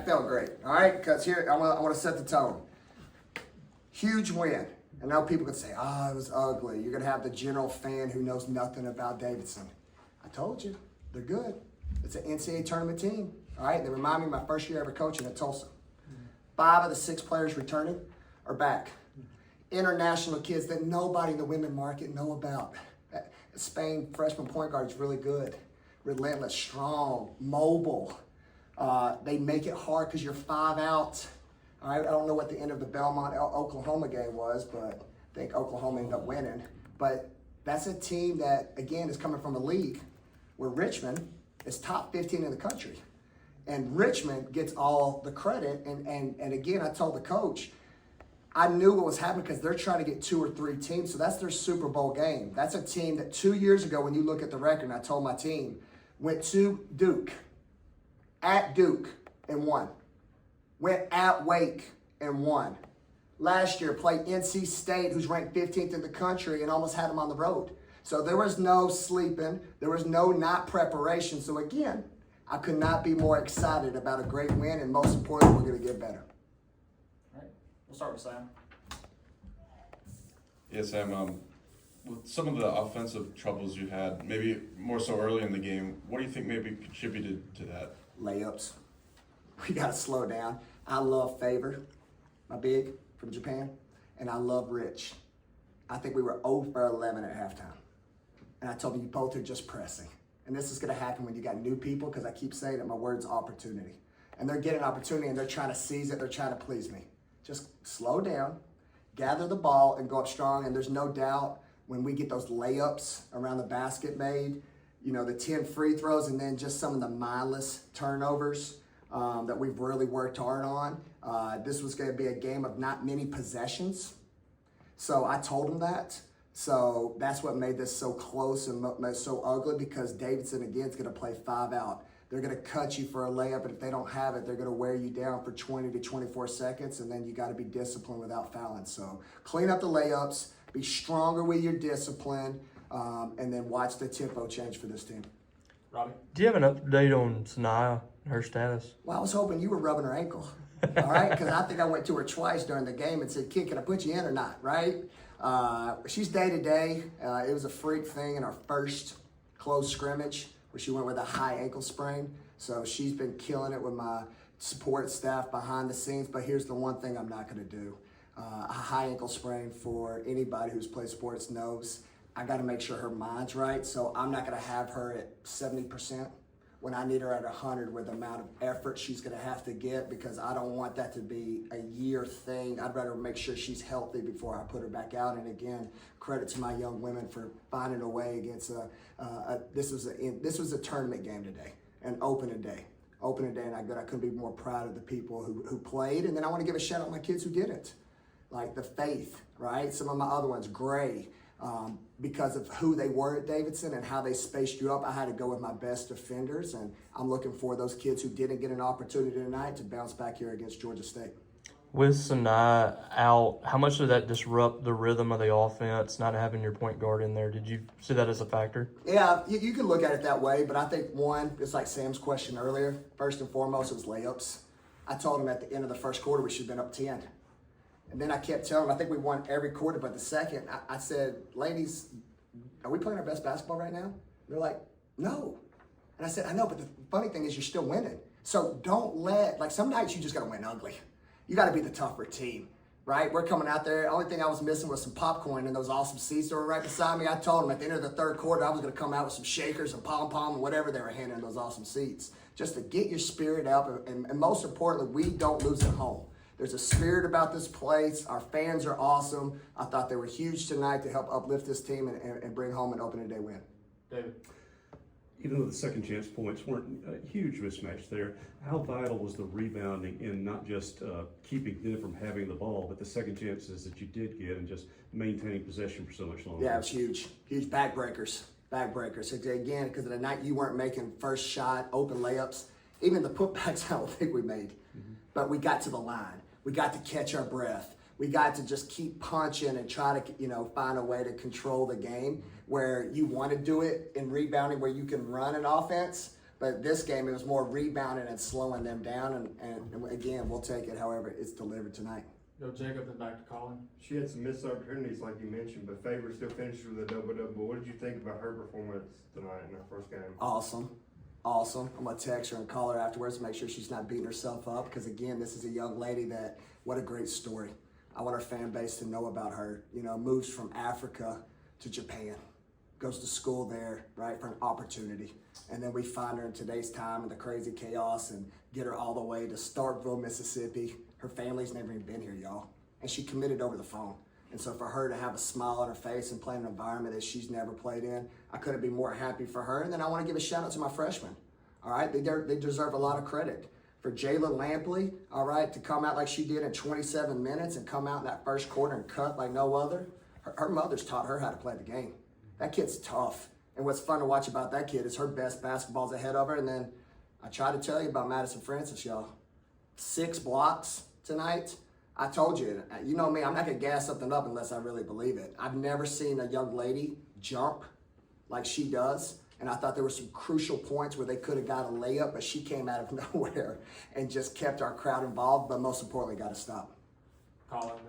I felt great, all right? Because here, I want to set the tone. Huge win. And now people could say, it was ugly. You're going to have the general fan who knows nothing about Davidson. I told you, they're good. It's an NCAA tournament team, all right? They remind me of my first year ever coaching at Tulsa. 5 of the 6 players returning are back. International kids that nobody in the women market know about. Spain freshman point guard is really good, relentless, strong, mobile. They make it hard because you're 5 out. All right, I don't know what the end of the Belmont Oklahoma game was, but I think Oklahoma ended up winning. But that's a team that, again, is coming from a league where Richmond is top 15 in the country. And Richmond gets all the credit. And again, I told the coach, I knew what was happening because they're trying to get 2 or 3 teams. So that's their Super Bowl game. That's a team that 2 years ago, when you look at the record, and I told my team, went to Duke, at Duke, and won. Went at Wake and won. Last year, played NC State, who's ranked 15th in the country, and almost had them on the road. So there was no sleeping. There was no not preparation. So again, I could not be more excited about a great win, and most importantly, we're going to get better. All right, we'll start with Sam. Yeah, Sam, with some of the offensive troubles you had, maybe more so early in the game, what do you think maybe contributed to that? Layups. We got to slow down. I love Favor, my big from Japan, and I love Rich. I think we were 0 for 11 at halftime. And I told them, you both are just pressing. And this is going to happen when you got new people, because I keep saying that my word's opportunity. And they're getting opportunity, and they're trying to seize it. They're trying to please me. Just slow down, gather the ball, and go up strong. And there's no doubt when we get those layups around the basket made, you know, the 10 free throws, and then just some of the mindless turnovers that we've really worked hard on. This was going to be a game of not many possessions. So I told them that. So that's what made this so close and so ugly, because Davidson, again, is going to play 5 out. They're going to cut you for a layup, and if they don't have it, they're going to wear you down for 20 to 24 seconds, and then you got to be disciplined without fouling. So clean up the layups, be stronger with your discipline, and then watch the tempo change for this team. Robbie? Do you have an update on Sanaya, her status? Well, I was hoping you were rubbing her ankle, all right? Because I think I went to her twice during the game and said, kid, can I put you in or not, right? She's day-to-day. It was a freak thing in our first close scrimmage where she went with a high ankle sprain. So she's been killing it with my support staff behind the scenes. But here's the one thing I'm not going to do. A high ankle sprain, for anybody who's played sports knows, I got to make sure her mind's right. So I'm not going to have her at 70% when I need her at 100 with the amount of effort she's going to have to get, because I don't want that to be a year thing. I'd rather make sure she's healthy before I put her back out. And again, credit to my young women for finding a way against this was a tournament game today, an opening day, and I couldn't be more proud of the people who played. And then I want to give a shout out to my kids who didn't, like the Faith, right? Some of my other ones, Gray. Because of who they were at Davidson and how they spaced you up, I had to go with my best defenders, and I'm looking for those kids who didn't get an opportunity tonight to bounce back here against Georgia State. With Sanaya out, how much did that disrupt the rhythm of the offense, not having your point guard in there? Did you see that as a factor? Yeah, you can look at it that way, but I think one, it's like Sam's question earlier, first and foremost, it was layups. I told him at the end of the first quarter we should have been up 10. And then I kept telling them, I think we won every quarter, but the second, I said, ladies, are we playing our best basketball right now? They're like, no. And I said, I know, but the funny thing is you're still winning. So don't some nights you just got to win ugly. You got to be the tougher team, right? We're coming out there. The only thing I was missing was some popcorn and those awesome seats that were right beside me. I told them at the end of the third quarter, I was going to come out with some shakers and pom-pom and whatever they were handing those awesome seats, just to get your spirit up. And most importantly, we don't lose at home. There's a spirit about this place. Our fans are awesome. I thought they were huge tonight to help uplift this team and bring home an opening day win. David? Even though the second chance points weren't a huge mismatch there, how vital was the rebounding in not just keeping them from having the ball, but the second chances that you did get and just maintaining possession for so much longer? Yeah, it was huge. Huge backbreakers. Again, because of the night you weren't making first shot, open layups. Even the putbacks I don't think we made. Mm-hmm. But we got to the line. We got to catch our breath. We got to just keep punching and try to, find a way to control the game, where you want to do it in rebounding where you can run an offense, But this game, it was more rebounding and slowing them down. And again, we'll take it however it's delivered tonight. Go Jacob, then back to Colin. She had some missed opportunities, like you mentioned, but Favor still finished with a double-double. What did you think about her performance tonight in her first game? Awesome. Awesome. I'm going to text her and call her afterwards to make sure she's not beating herself up because, again, this is a young lady that, what a great story. I want our fan base to know about her. You know, moves from Africa to Japan, goes to school there, right, for an opportunity. And then we find her in today's time in the crazy chaos and get her all the way to Starkville, Mississippi. Her family's never even been here, y'all. And she committed over the phone. And so for her to have a smile on her face and play in an environment that she's never played in, I couldn't be more happy for her. And then I want to give a shout out to my freshmen. All right, they deserve a lot of credit. For Jayla Lampley, all right, to come out like she did in 27 minutes and come out in that first quarter and cut like no other. Her mother's taught her how to play the game. That kid's tough. And what's fun to watch about that kid is her best basketball's ahead of her. And then I tried to tell you about Madison Francis, y'all. 6 blocks tonight. I told you, you know me, I'm not going to gas something up unless I really believe it. I've never seen a young lady jump like she does. And I thought there were some crucial points where they could have got a layup, but she came out of nowhere and just kept our crowd involved, but most importantly, got to stop. Colin, then